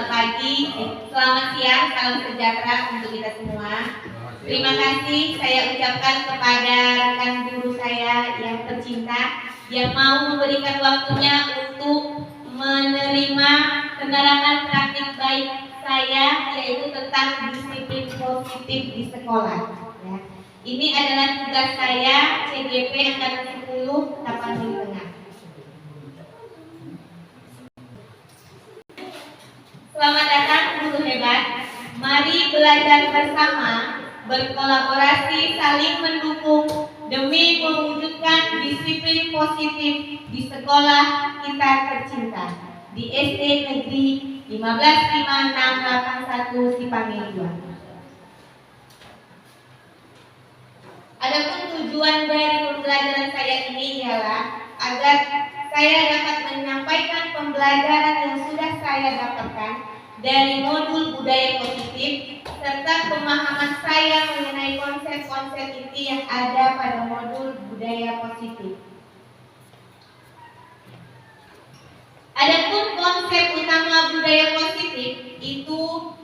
selamat pagi, selamat siang, salam sejahtera untuk kita semua. Terima kasih saya ucapkan kepada rekan guru saya yang tercinta yang mau memberikan waktunya untuk menerima penerangan praktik baik saya, yaitu tentang disiplin positif di sekolah. Ya. Ini adalah tugas saya CGP Angkatan 10 Tapanuli Tengah. Selamat datang guru hebat. Mari belajar bersama, berkolaborasi, saling mendukung demi mewujudkan disiplin positif di sekolah kita tercinta di SD Negeri 15561 Sipangi 2. Adapun tujuan dari pembelajaran saya ini ialah agar saya dapat menyampaikan pembelajaran yang sudah saya dapatkan dari modul budaya positif serta pemahaman saya mengenai konsep-konsep inti yang ada pada modul budaya positif. Adapun konsep utama budaya positif itu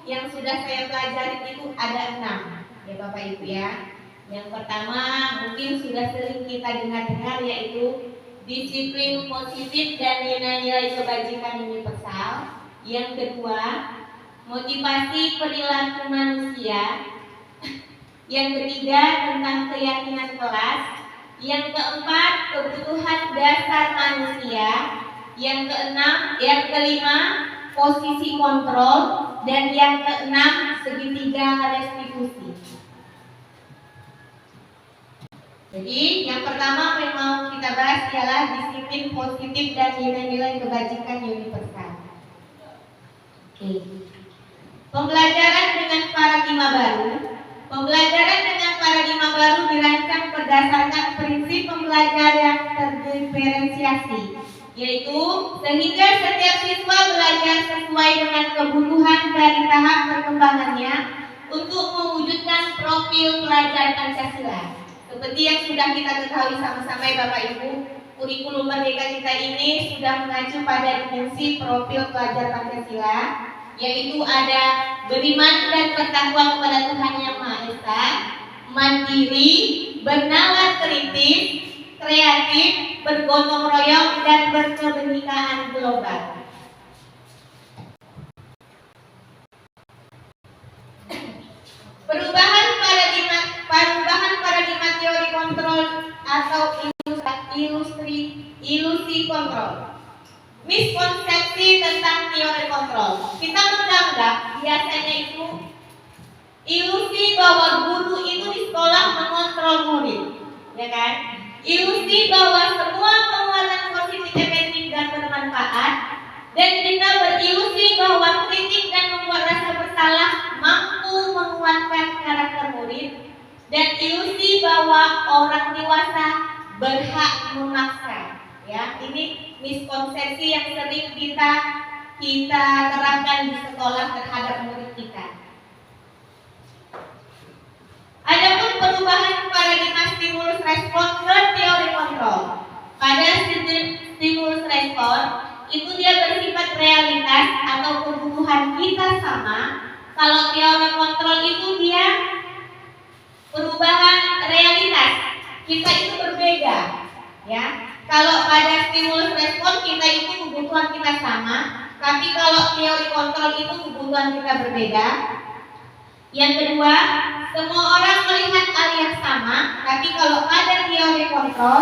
yang sudah saya pelajari itu ada 6, ya Bapak Ibu ya. Yang pertama mungkin sudah sering kita dengar-dengar, yaitu disiplin positif dan nilai-nilai kebajikan universal. Yang kedua, motivasi perilaku manusia. Yang ketiga, tentang keyakinan kelas. Yang keempat, kebutuhan dasar manusia. Yang kelima, posisi kontrol. Dan yang keenam, segitiga restitusi. Jadi yang pertama yang mau kita bahas ialah disiplin positif dan nilai-nilai kebajikan universal. Oke. Pembelajaran dengan paradigma baru. Pembelajaran dengan paradigma baru dirancang berdasarkan prinsip pembelajaran yang terdiferensiasi, yaitu sehingga setiap siswa belajar sesuai dengan kebutuhan dari tahap perkembangannya untuk mewujudkan profil pelajar Pancasila. Seperti yang sudah kita ketahui sama-sama Bapak Ibu, kurikulum Merdeka kita ini sudah mengacu pada dimensi profil pelajar Pancasila, yaitu ada beriman dan bertakwa kepada Tuhan Yang Maha Esa, mandiri, bernalar kritis, kreatif, bergotong royong, dan berkebenekaan global. Perubahan paradigma teori kontrol atau ilusi kontrol. Miskonsepsi tentang teori kontrol. Kita menganggap biasanya itu ilusi bahwa guru itu di sekolah mengontrol murid, ya kan? Ilusi bahwa semua penguatan positif efektif dan bermanfaat, dan kita berilusi bahwa kritik dan membuat rasa bersalah mampu menguatkan karakter murid, dan ilusi bahwa orang dewasa berhak memaksa. Ya, ini miskonsepsi yang sering kita terapkan di sekolah terhadap murid kita. Adapun perubahan paradigma stimulus respon ke teori kontrol. Pada stimulus respon itu dia bersifat realitas atau kebutuhan kita sama. Kalau teori kontrol itu dia perubahan realitas, kita itu berbeda, ya. Kalau pada stimulus respon kita itu kebutuhan kita sama, tapi kalau teori kontrol itu kebutuhan kita berbeda. Yang kedua, semua orang melihat hal yang sama, tapi kalau pada teori kontrol,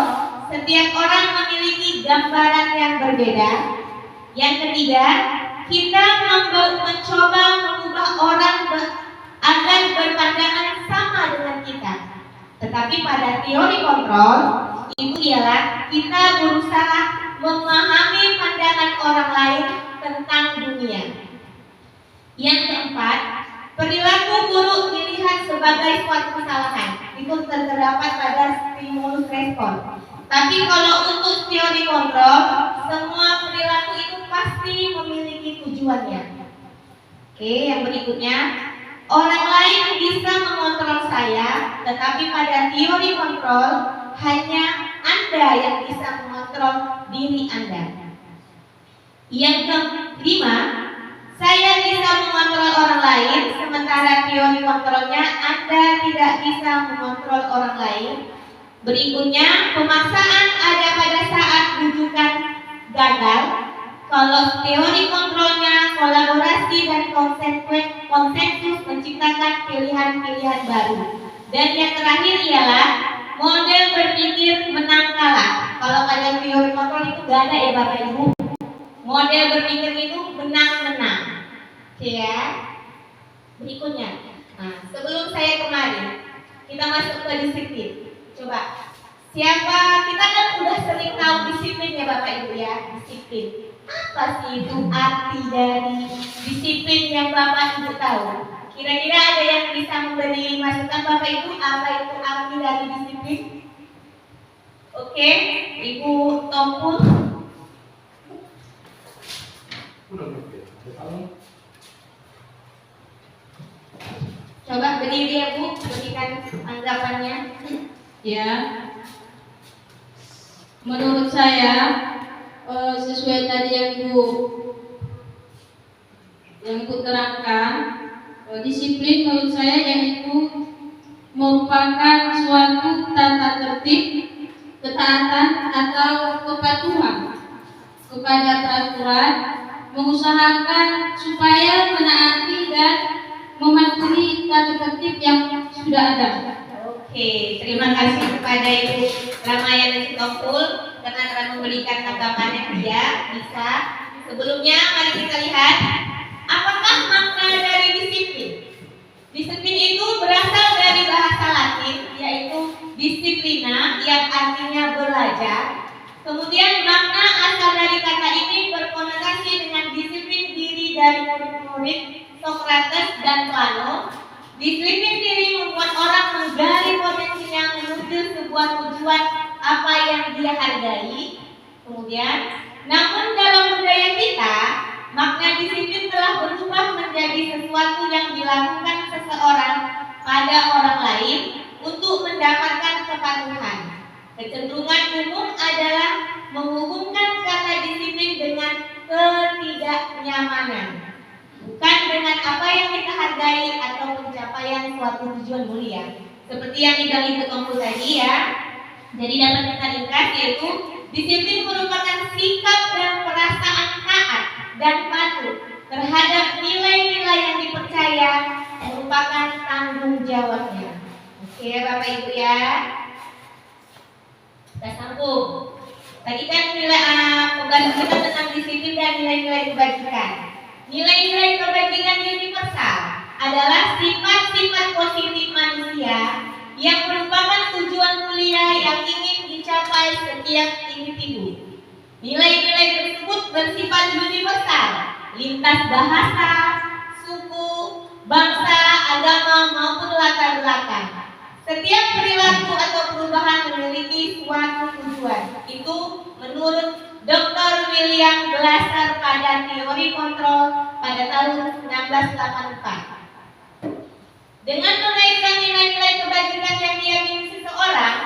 setiap orang memiliki gambaran yang berbeda. Yang ketiga, kita mencoba mengubah orang agar berpandangan sama dengan kita. Tetapi pada teori kontrol itu ialah kita berusaha memahami pandangan orang lain tentang dunia. Yang keempat, perilaku buruk dilihat sebagai suatu kesalahan. Itu terdapat pada stimulus respon. Tapi kalau untuk teori kontrol, semua perilaku itu pasti memiliki tujuannya. Oke, yang berikutnya, orang lain bisa mengontrol saya, tetapi pada teori kontrol hanya Anda yang bisa mengontrol diri Anda. Yang kelima, saya bisa antara teori kontrolnya, Anda tidak bisa mengontrol orang lain. Berikutnya, pemaksaan ada pada saat rujukan gagal. Kalau teori kontrolnya, kolaborasi dan konsensus menciptakan pilihan-pilihan baru. Dan yang terakhir ialah model berpikir menang kalah. Kalau pada teori kontrol itu gak ada ya Bapak Ibu. Model berpikir itu menang-menang. Oke ya. Berikutnya. Nah, sebelum saya kemarin, kita masuk ke disiplin. Coba. Siapa, kita kan udah sering tahu disiplin ya Bapak Ibu ya. Disiplin. Apa sih itu arti dari disiplin yang Bapak Ibu tahu? Kira-kira ada yang bisa memberi masukan Bapak Ibu apa itu arti dari disiplin? Oke, Ibu Tompul. Coba berdiri ya Bu, berikan tanggapannya. Ya, menurut saya sesuai tadi yang Ibu terangkan, disiplin menurut saya yaitu merupakan suatu tata tertib, ketaatan atau kepatuhan kepada peraturan, mengusahakan supaya menaati dan mematuhi tata tertib yang sudah ada. Oke, terima kasih kepada Ibu Ramayana Sitompul karena telah memberikan tanggapannya. Dia bisa. Sebelumnya mari kita lihat apakah makna dari disiplin. Disiplin itu berasal dari bahasa Latin yaitu disiplina yang artinya belajar. Kemudian makna asal dari kata ini berkonotasi dengan disiplin diri dari murid-murid Sokrates dan Plano. Disiplin diri membuat orang menggali potensinya menuju sebuah tujuan apa yang dia hargai. Kemudian, namun dalam budaya kita, makna disiplin telah berubah menjadi sesuatu yang dilakukan seseorang pada orang lain untuk mendapatkan kepatuhan. Kecenderungan umum adalah menghubungkan kata disiplin dengan ketidaknyamanan, bukan dengan apa yang kita hargai atau pencapaian suatu tujuan mulia. Seperti yang Bidang Ibu Tompul tadi ya. Jadi dapat kita ringkas yaitu disiplin merupakan sikap dan perasaan taat dan patuh terhadap nilai-nilai yang dipercaya merupakan tanggung jawabnya. Oke Bapak Ibu ya. Kita sambung. Tadi kan nilai pembahasan kita tentang disiplin dan nilai-nilai kebajikan. Nilai-nilai kebajikan universal adalah sifat-sifat positif manusia yang merupakan tujuan mulia yang ingin dicapai setiap individu. Nilai-nilai tersebut bersifat universal, lintas bahasa, suku, bangsa, agama maupun latar belakang. Setiap perilaku atau perubahan memiliki suatu tujuan. Itu menurut Dr. William Glasser pada teori kontrol pada tahun 1984. Dengan menaikkan nilai-nilai kebajikan yang diyakini seseorang,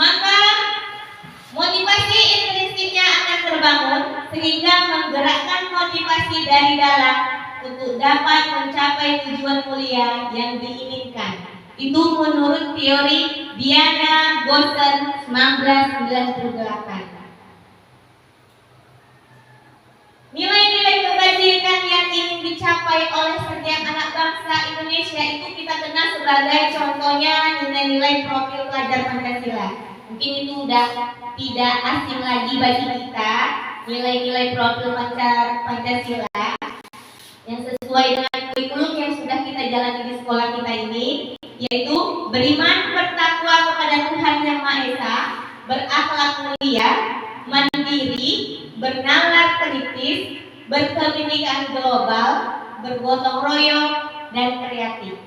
maka motivasi intrinsiknya akan terbangun sehingga menggerakkan motivasi dari dalam untuk dapat mencapai tujuan mulia yang diinginkan. Itu menurut teori Diana Gossen 1998. Nilai-nilai kebajikan yang ingin dicapai oleh setiap anak bangsa Indonesia itu kita kenal sebagai contohnya nilai-nilai profil pelajar Pancasila. Mungkin itu udah tidak asing lagi bagi kita, nilai-nilai profil Pancasila yang sesuai dengan kurikulum yang sudah kita jalani di sekolah kita ini, yaitu beriman bertakwa kepada Tuhan Yang Maha Esa, berakhlak mulia, mandiri, bernalar kritis, berkebinekaan global, bergotong royong, dan kreatif.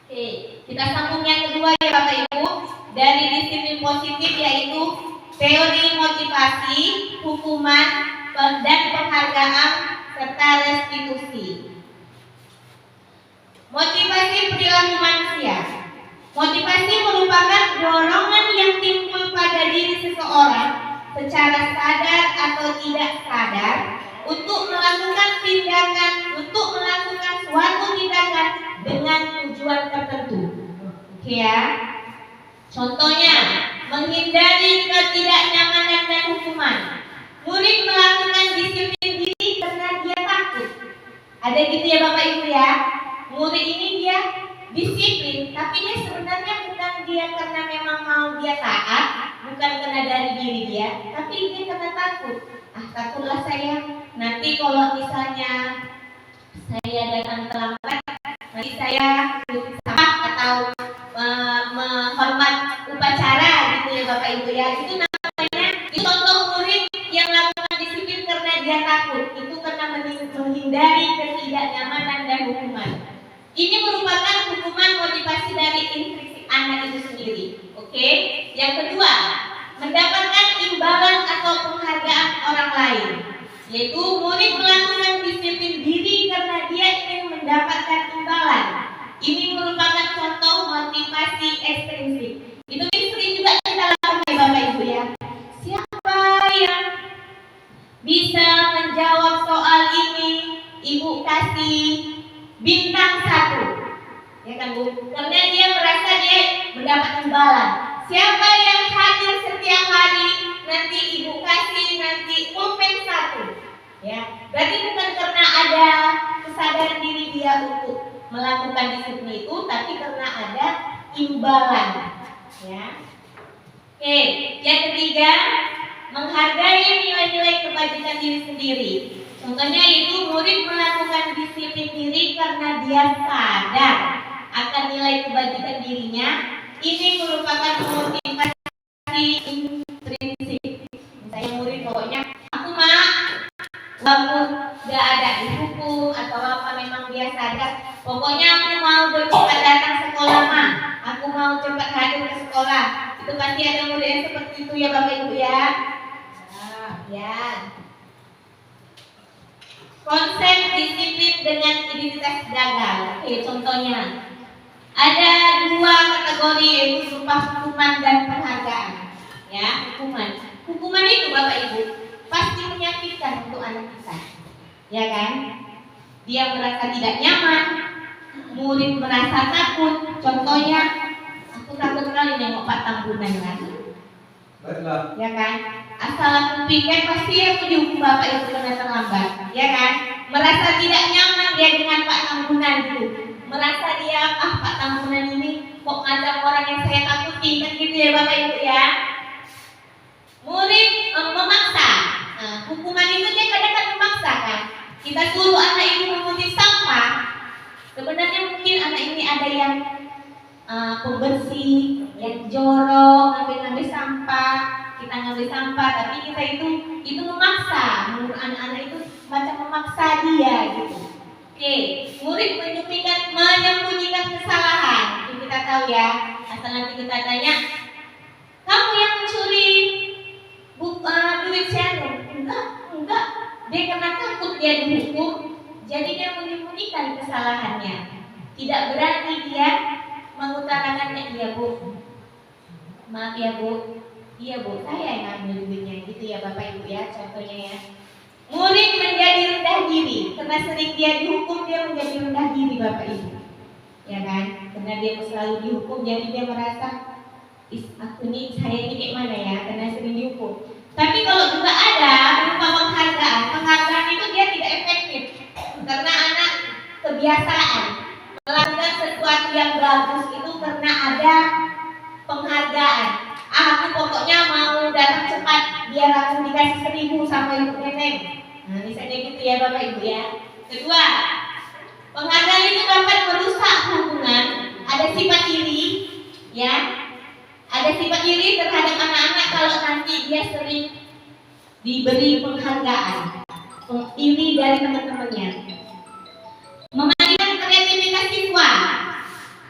Oke, kita sambung yang kedua ya Bapak Ibu, dari disiplin positif yaitu teori motivasi, hukuman, dan penghargaan serta restitusi. Motivasi perilaku manusia. Motivasi merupakan dorongan yang timbul pada diri seseorang secara sadar atau tidak sadar untuk melakukan suatu tindakan dengan tujuan tertentu. Oke ya. Contohnya, menghindari ketidaknyamanan dan hukuman. Murid melakukan disiplin diri karena dia takut. Ada gitu ya Bapak Ibu ya. Murid ini dia disiplin, tapi dia sebenarnya bukan dia karena memang mau dia taat, bukan karena dari diri dia, tapi dia karena takut. Takutlah saya nanti kalau misalnya saya datang terlambat, nanti saya salah atau menghormat upacara gitu ya Bapak Ibu ya. Itu namanya contoh murid yang melakukan disiplin karena dia takut. Itu karena menghindari ketidaknyamanan dan hukuman. Ini merupakan hukuman motivasi dari intrinsik anak itu sendiri. Oke. Yang kedua, mendapatkan imbalan atau penghargaan orang lain, yaitu murid melakukan disiplin diri karena dia ingin mendapatkan imbalan. Ini merupakan contoh motivasi ekstrinsik. Itu sering juga kita lakukan Bapak Ibu ya. Siapa yang bisa menjawab soal ini, Ibu kasih bintang 1, ya kan Bu? Karena dia merasa dia mendapat imbalan. Siapa yang hadir setiap hari, nanti Ibu kasih pulpen 1, ya. Berarti bukan karena ada kesadaran diri dia untuk melakukan disiplin itu, tapi karena ada imbalan, ya. Oke, yang ketiga, menghargai nilai-nilai kebajikan diri sendiri. Contohnya itu murid melakukan disiplin diri karena dia sadar akan nilai kebajikan dirinya. Ini merupakan motivasi intrinsik. Misalnya murid pokoknya aku mah walaupun gak ada dihukum atau apa, memang dia sadar pokoknya aku mau cepat datang sekolah mah, aku mau cepat hadir ke sekolah. Itu pasti ada murid yang seperti itu ya Bapak Ibu ya. Ya. Konsep disiplin dengan identitas gagal. Oke, contohnya ada 2 kategori, yaitu berupa hukuman dan penghargaan. Ya, hukuman itu Bapak Ibu pasti menyakitkan untuk anak kita, ya kan? Dia merasa tidak nyaman, murid merasa takut. Contohnya, aku takut sekali nengok Pak Tambunan kan, ya kan? Asal aku pikir pasti aku dihukum Bapak Ibu karena terlambat, ya kan? Merasa tidak nyaman dia dengan Pak Tambunan gitu, merasa dia Pak Tambunan ini kok ngajak orang yang saya takuti, kan gitu ya Bapak Ibu ya. Murid memaksa. Nah, hukuman itu dia kadang-kadang memaksa kan. Kita suruh anak ini memungut sampah, sebenarnya mungkin anak ini ada yang pembersih, yang jorok, ngambil sampah, kita ngambil sampah, tapi kita itu memaksa. Menurut anak-anak itu macam memaksa dia gitu. Oke, murid menyembunyikan kesalahan. Itu kita tahu ya. Asal nanti kita tanya, kamu yang mencuri duit saya? Enggak. Dia karena takut dia dihukum, jadi dia menyembunyikan kesalahannya. Tidak berani dia mengutarakannya. Iya Bu, maaf ya Bu. Iya Bu, saya yang ambil duitnya, gitu ya Bapak Ibu ya. Contohnya ya. Murid menjadi rendah diri karena sering dia dihukum, dia menjadi rendah diri Bapak Ibu, ya kan? Karena dia selalu dihukum, jadi dia merasa aku nih, saya ini kayak mana ya, karena sering dihukum. Tapi kalau juga ada berupa penghargaan itu dia tidak efektif karena anak kebiasaan melakukan sesuatu yang bagus itu karena ada penghargaan. Aku pokoknya mau datang cepat biar aku dikasih 1.000 sama ibu nenek. Nah, misalnya gitu ya Bapak Ibu ya. Kedua, penghargaan itu dapat merusak hubungan. Ada sifat iri, ya. Ada sifat iri terhadap anak-anak kalau nanti dia sering diberi penghargaan, iri dari teman-temannya. Mematikan kreativitas siswa.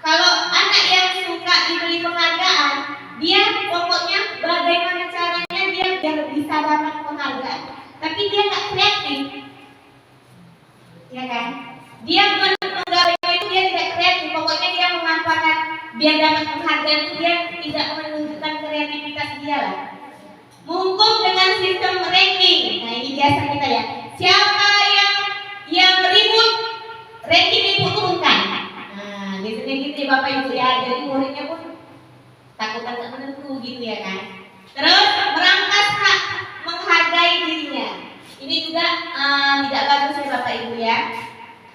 Kalau anak yang suka diberi penghargaan, dia pokoknya bagaimana caranya dia biar bisa dapat penghargaan, tapi dia nggak kreatif, ya kan? Dia menggapai itu dia tidak kreatif, pokoknya dia memanfaatkan biar dapat penghargaan itu, dia tidak menunjukkan kreativitas dia lah. Menghukum dengan sistem ranking. Nah, ini biasa kita ya. Siapa yang ribut, ranking ibu turunkan. Nah, biasanya gitu ya Bapak Ibu ya. Jadi muridnya pun takut-takut menentu gitu ya kan. Terus merangkas hak menghargai dirinya. Ini juga tidak bagus ya Bapak Ibu ya.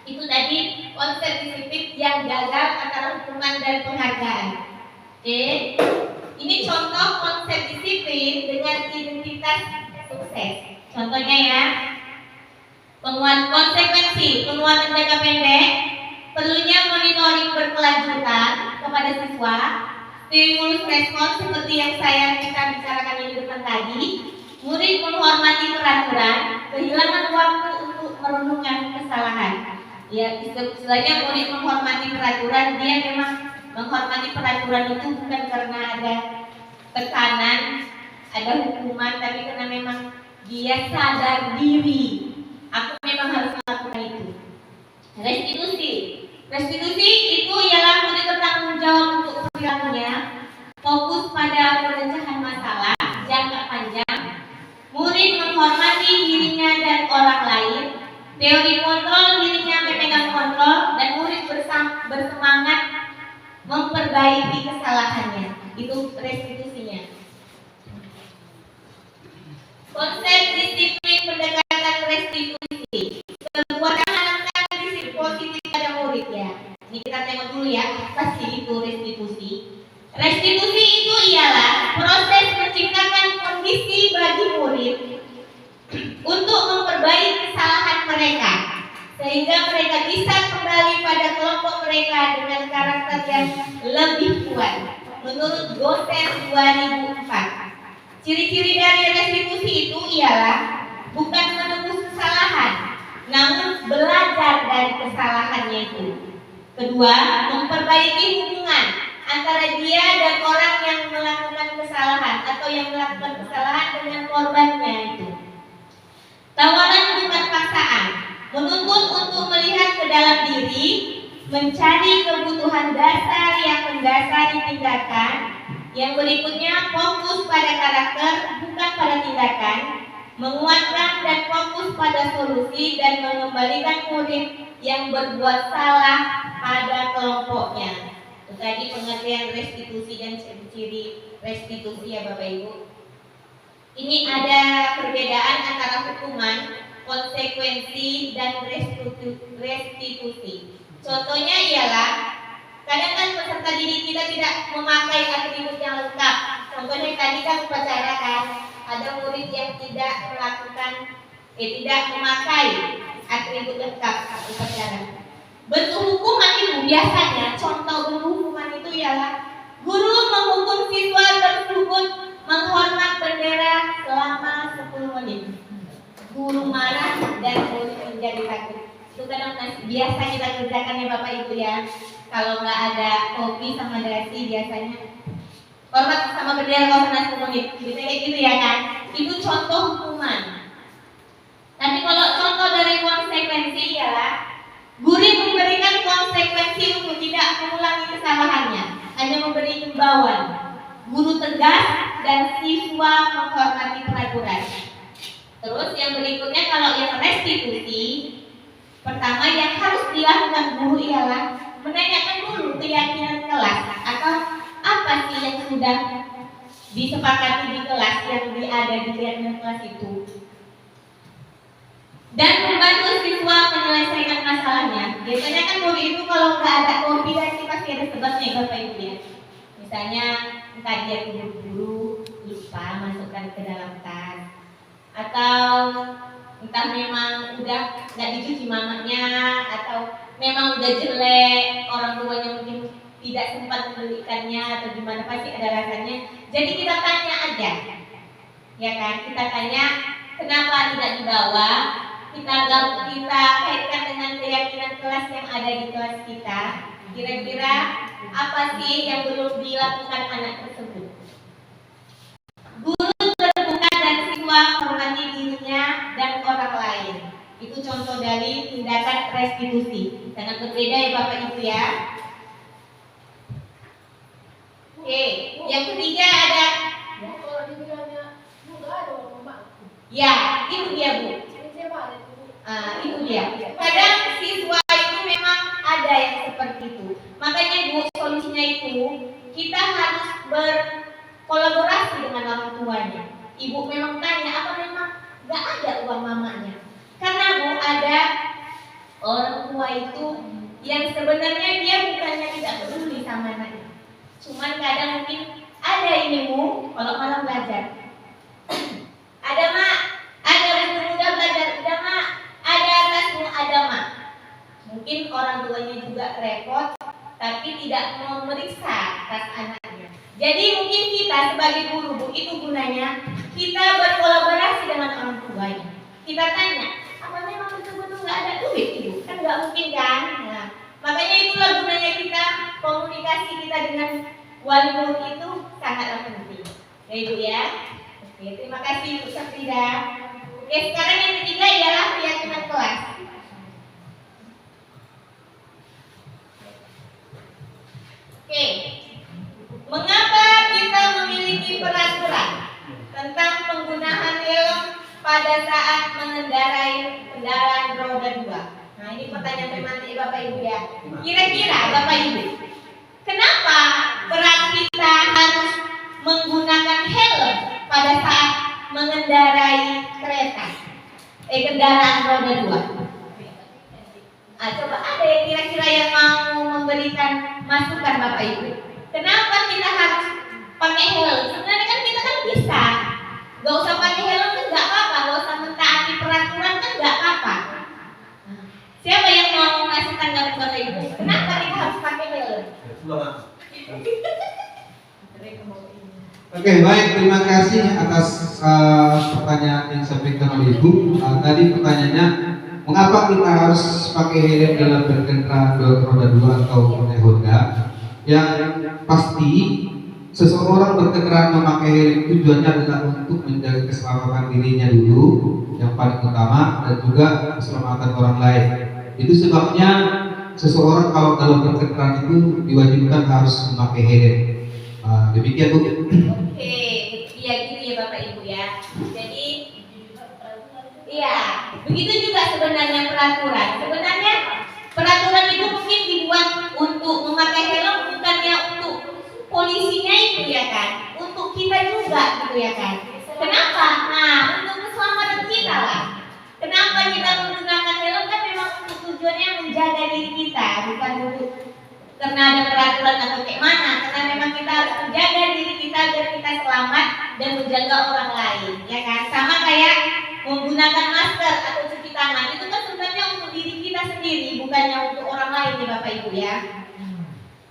Itu tadi konsep disiplin yang gagal antara hukuman dan penghargaan. Oke. Ini contoh konsep disiplin dengan identitas sukses. Contohnya ya, konsekuensi penguatan jangka pendek, perlunya monitoring berkelanjutan kepada siswa, stimulus respon seperti yang kita bicarakan di depan tadi, murid menghormati peraturan, kehilangan waktu untuk merenungkan kesalahan. Ya, istilahnya murid menghormati peraturan, dia memang menghormati peraturan itu bukan karena ada tekanan, ada hukuman, tapi karena memang dia sadar diri. Aku memang harus melakukan itu. Restitusi itu ialah murid bertanggung jawab untuk perilakunya, fokus pada pemecahan masalah jangka panjang. Murid menghormati dirinya dan orang lain. Teori kontrol, dirinya memegang kontrol, dan murid bersemangat memperbaiki kesalahannya. Itu restitusinya. Konsep disiplin pendekatan restitusi. Sebuah tantangan disiplin positif pada murid ya. Ini kita tengok dulu ya, apa sih itu restitusi? Restitusi itu ialah proses menciptakan kondisi bagi murid untuk memperbaiki kesalahan mereka, sehingga mereka bisa kembali pada kelompok mereka dengan karakter yang lebih kuat. Menurut Gosen 2004, ciri-ciri dari restitusi itu ialah bukan menebus kesalahan, namun belajar dari kesalahannya itu. Kedua, memperbaiki hubungan antara dia dan orang yang melakukan kesalahan atau yang melakukan kesalahan dengan korbannya itu. Tawaran bukan paksaan, menuntut untuk melihat ke dalam diri, mencari kebutuhan dasar yang mendasari tindakan. Yang berikutnya, fokus pada karakter bukan pada tindakan, menguatkan dan fokus pada solusi dan mengembalikan murid yang berbuat salah pada kelompoknya. Itu tadi pengertian restitusi dan ciri-ciri restitusi ya Bapak Ibu. Ini ada perbedaan antara hukuman, konsekuensi, dan restitusi. Contohnya ialah kadang kan peserta didik kita tidak memakai atribut yang lengkap. Contohnya tadi kan upacara kan, ada murid yang tidak memakai atribut lengkap upacara. Bentuk hukuman itu biasanya, contoh bentuk hukuman itu ialah guru menghukum siswa tersebut menghormat bendera selama 10 menit. Guru marah dan murid menjadi takut. Itu kadang biasa kita kerjakan ya Bapak Ibu ya. Kalau nggak ada kopi sama dasi biasanya hormat sama bendera selama 10 menit. Gitu ya kan. Itu contoh hukuman. Tapi kalau contoh dari konsekuensi ialah guru memberikan konsekuensi untuk tidak mengulangi kesalahannya, hanya memberi imbauan. Guru tegas dan siswa menghormati peraturan. Terus yang berikutnya kalau yang restitusi, pertama yang harus dilakukan guru ialah menanyakan dulu keyakinan kelas atau apa sih yang sudah disepakati di kelas yang ada di keyakinan kelas itu, dan membantu siswa menyelesaikan masalahnya. Biasanya kan murid itu kalau nggak ada koordinasi pasti ada sebabnya Bapak Ibu ya. Misalnya entah dia buru-buru lupa masukkan ke dalam tas, atau entah memang udah nggak dicuci mamanya, atau memang udah jelek, orang tuanya mungkin tidak sempat membelikannya atau gimana, pasti ada alasannya. Jadi kita tanya aja, ya kan? Kita tanya kenapa tidak dibawa. Kita kaitkan dengan keyakinan kelas yang ada di kelas kita. Kira-kira apa sih yang belum dilakukan anak tersebut? Guru terbuka dan siswa menghormati dirinya dan orang lain. Itu contoh dari tindakan restitusi. Sangat berbeda ya Bapak Ibu ya. Oke, yang ketiga ada Ya, itu dia Bu. Itu dia. Kadang siswa itu memang ada yang seperti itu. Makanya Bu, solusinya itu kita harus berkolaborasi dengan orang tuanya. Ibu memang tanya, apa memang gak ada uang mamanya? Karena Bu, ada orang tua itu yang sebenarnya dia bukannya tidak peduli sama anaknya. Cuman kadang mungkin ada ini Bu, kalau malam belajar. Ada mak, ada buku udah belajar, udah mak, ada tasmu, ada mak. Mungkin orang tuanya juga repot, tapi tidak memeriksa tas anaknya. Jadi mungkin kita sebagai guru Bu, itu gunanya kita berkolaborasi dengan orang tuanya. Kita tanya, apa memang betul-betul nggak ada duit Ibu? Kan nggak mungkin kan? Nah, makanya itulah gunanya kita komunikasi kita dengan wali murid itu sangatlah penting. Ya Ibu ya. Oke, terima kasih Bu Safrida. Oke, sekarang yang ketiga ialah keyakinan kelas. Oke, mengapa kita memiliki peraturan tentang penggunaan helm pada saat mengendarai kendaraan roda 2? Nah, ini pertanyaan semantik Bapak Ibu ya. Kira-kira Bapak Ibu, kenapa peran kita harus menggunakan helm pada saat mengendarai kereta? Kendaraan roda 2. Coba ada yang kira-kira yang mau memberikan masukan Bapak Ibu. Kenapa kita harus pakai helm? Sebenarnya kan kita kan bisa, gak usah pakai helm kan gak apa-apa, gak usah mentaati peraturan kan gak apa-apa. Siapa yang mau ngasih tanggapan Bapak Ibu? Kenapa kita harus pakai helm? Oke, baik, terima kasih atas pertanyaan yang disampaikan oleh Ibu. Tadi pertanyaannya, mengapa kita harus pakai helm dalam berkendara roda 2 atau naik Honda? Yang pasti, seseorang berkendaraan memakai helm tujuannya adalah untuk menjaga keselamatan dirinya dulu, yang paling utama, dan juga keselamatan orang lain. Itu sebabnya seseorang kalau dalam berkendaraan itu diwajibkan harus memakai helm. Demikian Bu. Oke, iya gitu ya Bapak Ibu ya. Jadi, iya, begitu juga sebenarnya peraturan. Sebenarnya peraturan itu mungkin dibuat untuk memakai helm bukannya untuk polisinya itu ya kan, untuk kita juga gitu ya kan. Kenapa? Nah, untuk keselamatan kita lah. Kenapa kita menggunakan helm kan memang untuk tujuannya menjaga diri kita, bukan untuk karena ada peraturan atau kayak mana. Karena memang kita harus menjaga diri kita agar kita selamat dan menjaga orang lain, ya kan? Sama kayak menggunakan masker atau cuci tangan itu kan sebenarnya untuk diri kita sendiri, bukannya untuk orang lain ya Bapak Ibu ya.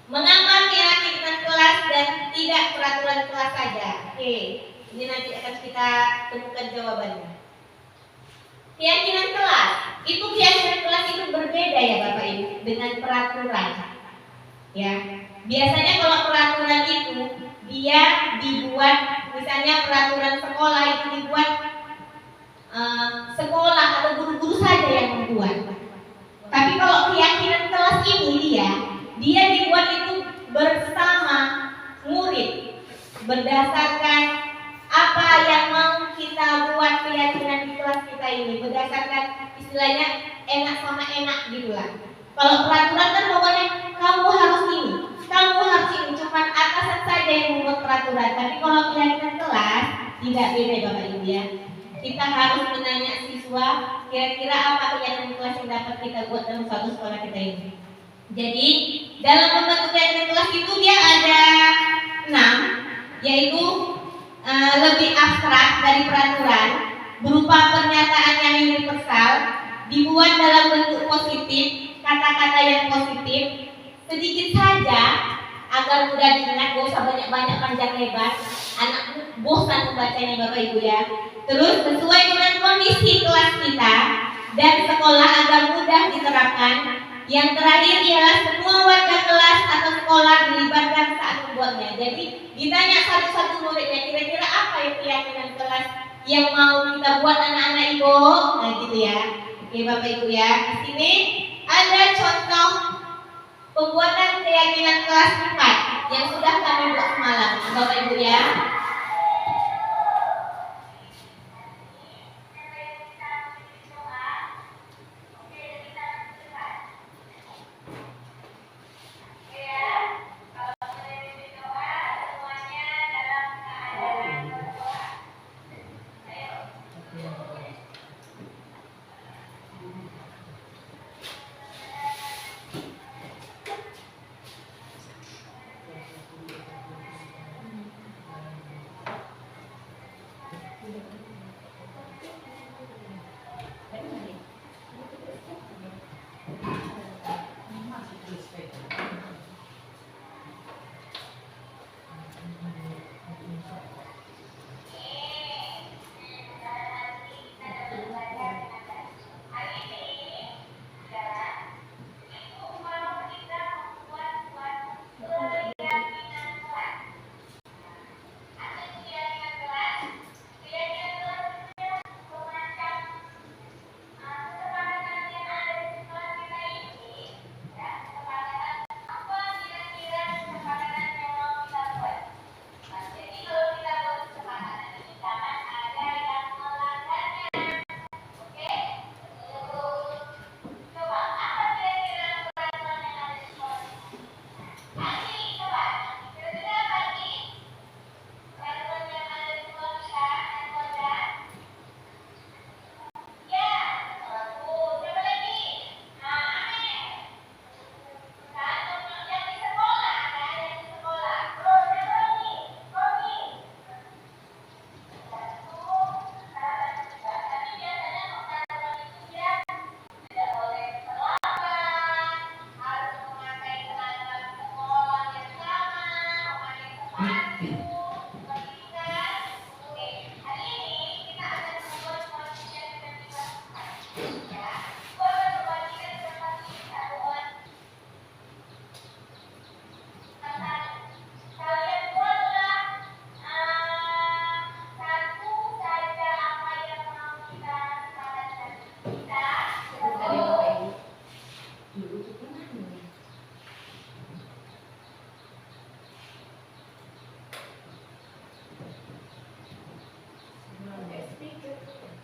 Mengapa keyakinan kelas dan tidak peraturan kelas saja? Oke, ini nanti akan kita temukan jawabannya. Keyakinan kelas itu berbeda ya Bapak Ibu dengan peraturan. Ya, biasanya kalau peraturan itu dia dibuat, misalnya peraturan sekolah itu dibuat sekolah atau guru-guru saja yang membuat. Tapi kalau keyakinan kelas ini dia dibuat itu bersama murid, berdasarkan apa yang mau kita buat keyakinan di kelas kita ini, berdasarkan istilahnya enak sama enak gitu lah. Kalau peraturan kan pokoknya kamu harus ini, kamu harus ini, cuma atasan saja yang membuat peraturan. Tapi kalau keyakinan kelas tidak beda Bapak Ibu ya. Kita harus menanya siswa kira-kira apa keyakinan kelas yang dapat kita buat dalam suatu sekolah kita ini. Jadi dalam membentuk keyakinan kelas itu dia ada 6, yaitu lebih abstrak dari peraturan, berupa pernyataan yang universal, dibuat dalam bentuk positif, kata-kata yang positif, sedikit saja agar mudah diingat, gak usah banyak-banyak panjang lebar, anak bosan membacanya Bapak Ibu ya. Terus sesuai dengan kondisi kelas kita dan sekolah agar mudah diterapkan. Yang terakhir ialah semua warga kelas atau sekolah dilibatkan saat membuatnya. Jadi ditanya satu-satu muridnya, kira-kira apa yang keyakinan kelas yang mau kita buat anak-anak Ibu? Nah gitu ya. Oke Bapak Ibu ya. Di sini ada contoh pembuatan keyakinan kelas 4 yang sudah kami buat semalam, Bapak Ibu ya.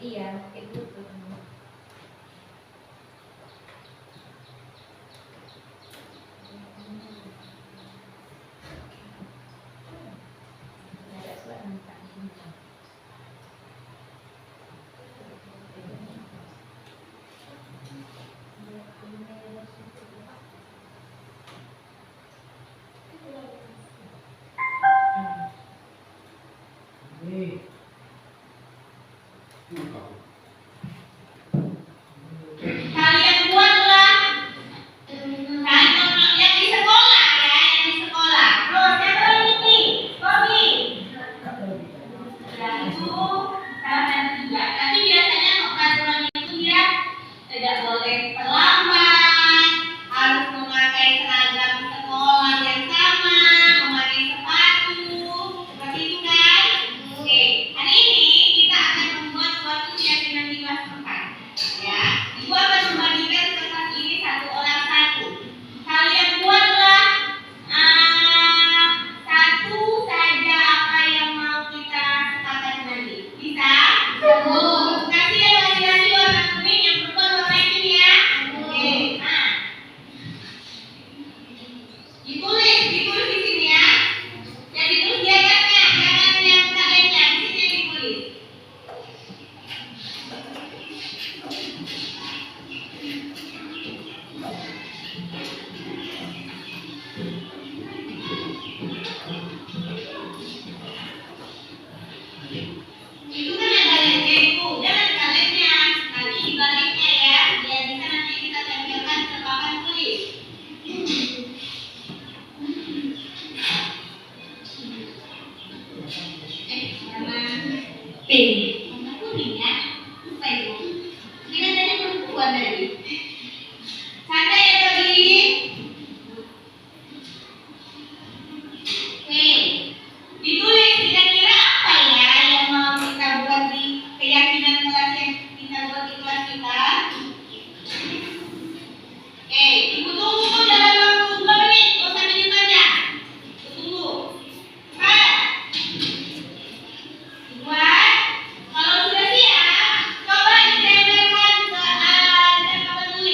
Iya, itu tuh. Kalian buatlah kantong yang di sekolah ya, yang di sekolah. Terus siapa lagi? Bobby. Ya itu salah dan tiga. Tapi biasanya peraturan itu ya tidak boleh terlambat, harus memakai seragam sekolah yang sama, memakai sepatu, seperti itu kan? Oke, hari ini kita akan membuat suatu keyakinan di kelas 4. Ya, ibu akan membagikan kertas ini satu orang satu. Kalian buatlah satu saja apa yang mau kita sepakati nanti. Bisa? Kasih yang laki-laki warna kuning, yang perempuan warna ini ya. Oke, ditulis di sini ya. Yang ditulis di atasnya, jangan yang kaliannya. Di sini yang ditulis. Itu kan ada lemnya itu, jangan ada lemnya, nanti dibaliknya ya, biar bisa nanti kita tempelkan ke papan tulis. Warna pink, warna kuning ya, lupa itu. Ini tadi perempuan tadi. Santai ya tadi. Oke. Ditulis kira-kira apa ya yang mau kita buat di keyakinan kelas yang kita buat di kelas kita. Oke, ibu tunggu dalam waktu 2 menit, gak usah minum aja. Tunggu. Cepat. Buat. Kalau sudah siap, coba ditempelkan ke papan tulis.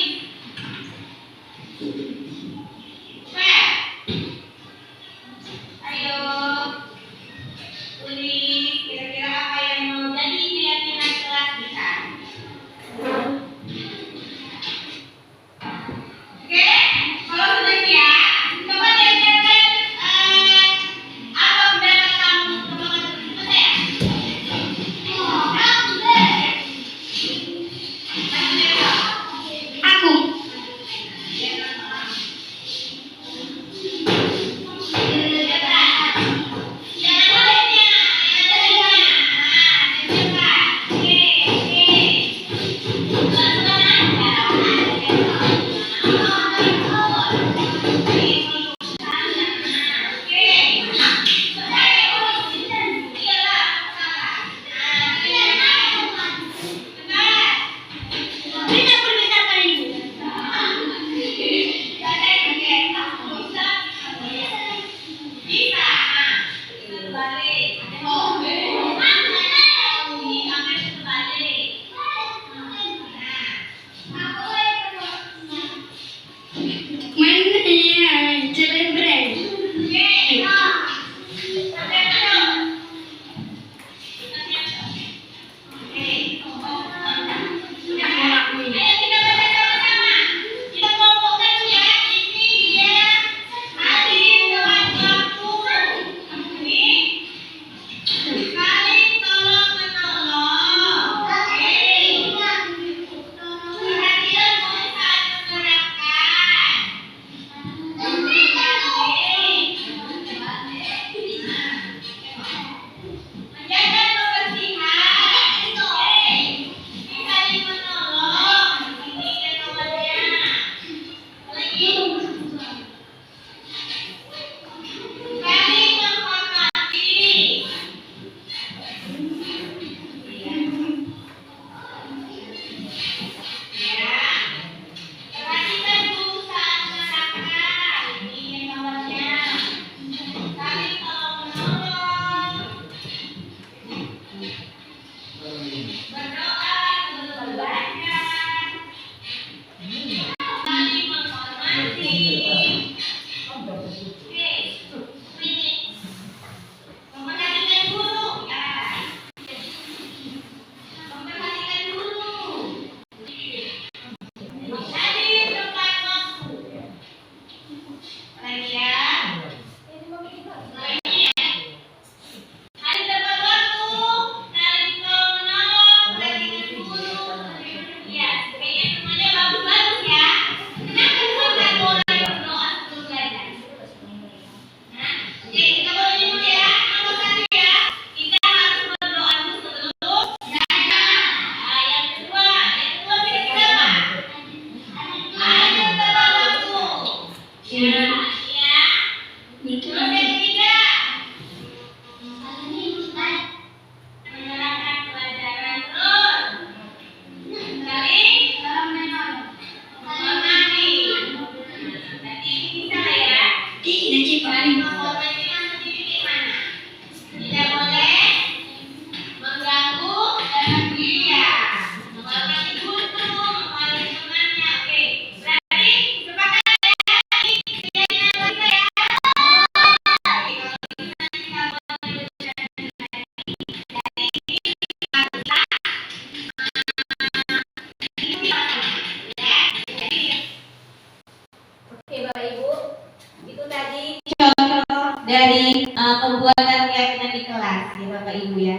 dari pembuatan keyakinan di kelas ya Bapak Ibu ya.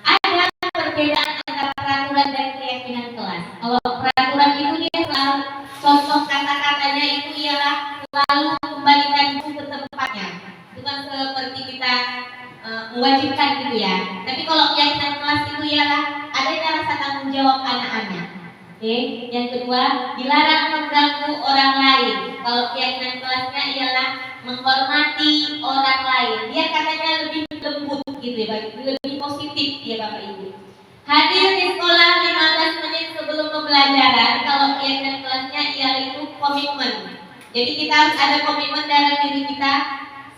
Ada perbedaan antara peraturan dan keyakinan kelas. Kalau peraturan itu dia selalu contoh kata-katanya itu ialah selalu kembalikan buku ke tempatnya. Itu kan seperti kita mewajibkan gitu ya. Tapi kalau keyakinan kelas itu ialah adanya rasa tanggung jawab anak-anak. Oke, yang kedua dilarang mengganggu orang lain. Kalau keyakinan kelasnya ialah menghormati orang lain. Dia katanya lebih lembut gitu ya, lebih positif ya Bapak Ibu. Hadir di sekolah 15 menit sebelum pembelajaran. Kalau keyakinan kelasnya ialah itu komitmen. Jadi kita harus ada komitmen dalam diri kita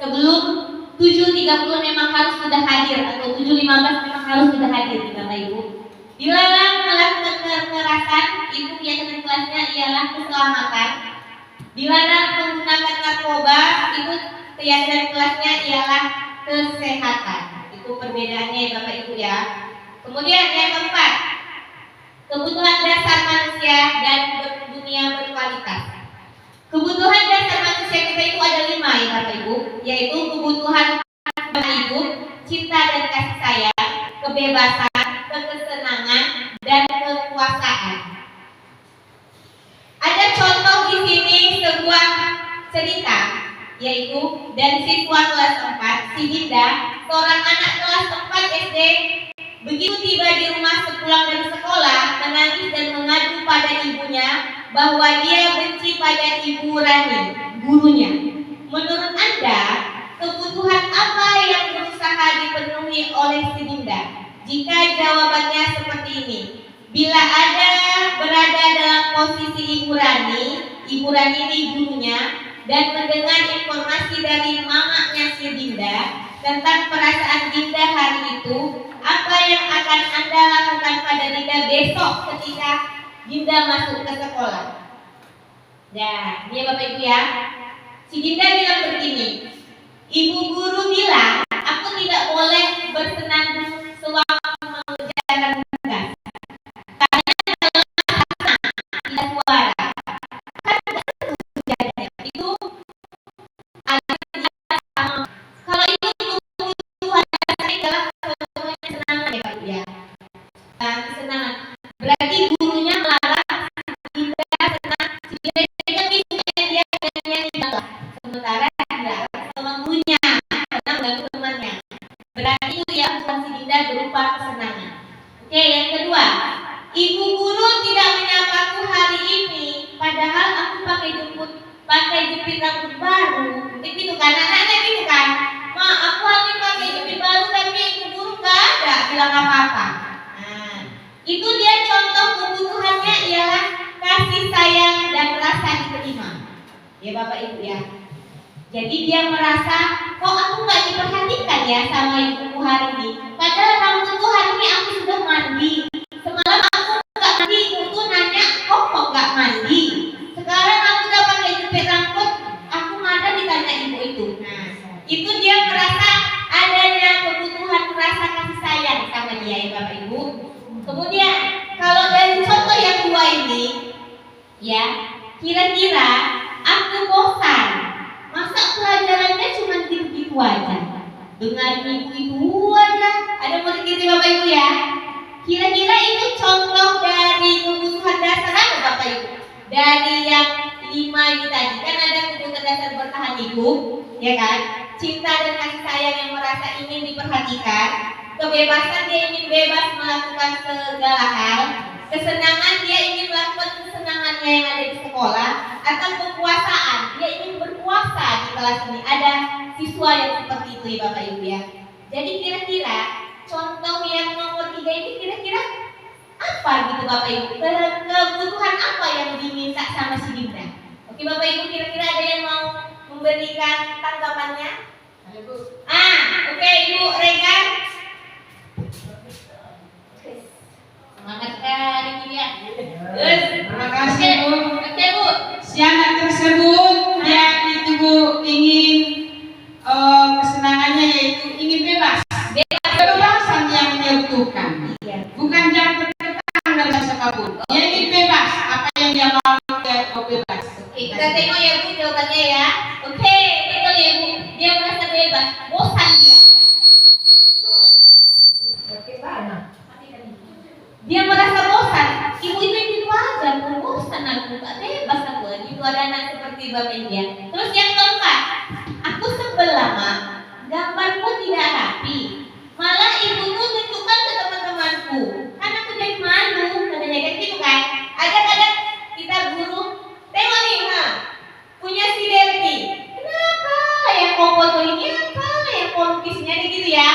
sebelum 7.30 memang harus sudah hadir atau 7.15 memang harus sudah hadir Bapak Ibu. Dilarang melakukan kekerasan, itu keyakinan kelasnya ialah keselamatan. Dilarang menggunakan narkoba, itu keyakinan kelasnya ialah kesehatan. Itu perbedaannya ya Bapak Ibu ya. Kemudian yang keempat, kebutuhan dasar manusia dan dunia berkualitas. Kebutuhan dasar manusia kita itu ada 5 ya Bapak Ibu, yaitu kebutuhan hidup, cinta dan kasih sayang, kebebasan, kesenangan, dan kekuasaan. Ada contoh di sini sebuah cerita, yaitu dari siswa kelas 4, si Dinda, seorang anak kelas 4 SD, begitu tiba di rumah sepulang dari sekolah, menangis dan mengadu pada ibunya bahwa dia benci pada Ibu Rani, gurunya. Menurut Anda, kebutuhan apa yang berusaha dipenuhi oleh si Dinda? Jika jawabannya seperti ini, bila ada berada dalam posisi Ibu Rani ini gurunya, dan mendengar informasi dari mamanya si Dinda tentang perasaan Dinda hari itu, apa yang akan Anda lakukan pada Dinda besok ketika Dinda masuk ke sekolah? Ya, ini Bapak Ibu ya. Si Dinda bilang begini, Ibu guru bilang aku tidak boleh bersenandung sewaktu mengerjakan tugas. Karena tidak suara. Kan itu ada sama. Kalau itu kebutuhan dasar adalah kesenangan ya Pak ya. Kesenangan. Berarti gurunya melarang Dinda senang. Dinda dia nyanyi galah. Sementara dilarang sama gurunya karena mengganggu temannya. Berarti itu ya bukan si Dinda berupa kesenangan. Oke, yang kedua, ibu guru tidak menyapaku hari ini, padahal aku pakai jepit rambut baru. Itu kan anak-anak gitu kan. Ma, aku hari ini pakai jepit baru tapi ibu guru gak ada bilang apa-apa. Nah, itu dia contoh kebutuhannya ialah kasih sayang dan rasa diterima. Ya Bapak Ibu ya. Jadi dia merasa, kok aku gak diperhatikan ya sama ibuku hari ini. Padahal rambutku hari ini aku sudah mandi. Semalam aku gak mandi, ibuku nanya, kok gak mandi. Sekarang aku udah pakai jepit rambut, aku mana ditanya ibu itu. Nah, itu dia merasa adanya kebutuhan rasa kasih sayang sama dia ya Bapak Ibu. Kemudian kalau dari contoh yang dua ini, ya kira-kira aku bosan. Masa pelajarannya cuma gitu-gitu aja, dengar ibu-ibu aja. Ada murid gitu Bapak Ibu ya. Kira-kira itu contoh dari kebutuhan dasar apa Bapak Ibu? Dari yang 5 ini tadi kan ada kebutuhan dasar bertahan hidup, ya kan? Cinta dan kasih sayang yang merasa ingin diperhatikan, kebebasan dia ingin bebas melakukan segala hal, kesenangan dia ingin melakukan kesenangannya yang ada di sekolah, atau kekuasaan dia ingin berkuasa di kelas ini. Ada siswa yang seperti itu ya Bapak Ibu ya. Jadi kira-kira contoh yang nomor 3 ini kira-kira apa gitu Bapak Ibu? Kebutuhan apa yang diminta sama si Dinda? Oke Bapak Ibu, kira-kira ada yang mau memberikan tanggapannya? Ibu. Oke Ibu Rega. Semangat sekali ini ya. Terima kasih Bu. Oke Bu. Siaran tersebut yang itu Bu ingin kesenangannya yaitu ingin bebas. Kebebasan yang dia butuhkan. Bukan yang terkekang dari siapapun. Dia ingin bebas. Apa yang dia mau dia mau bebas. Oke, kita tengok ya Bu jawabannya ya. Oke, betul ya Bu. Dia merasa Dia merasa bosan. Ibu itu gitu aja, bosan aku, gak bebas aku. Gitu ada anak seperti bapak dia. Terus yang keempat, aku sebel lama, gambarku tidak rapi. Malah ibuku tunjukkan ke teman-temanku. Kan aku jadi malu, katanya kayak gitu kan. Kadang-kadang kita guru, tengok nih, punya si Derby. Kenapa yang mau foto ini, apa yang mau lukisnya gitu ya?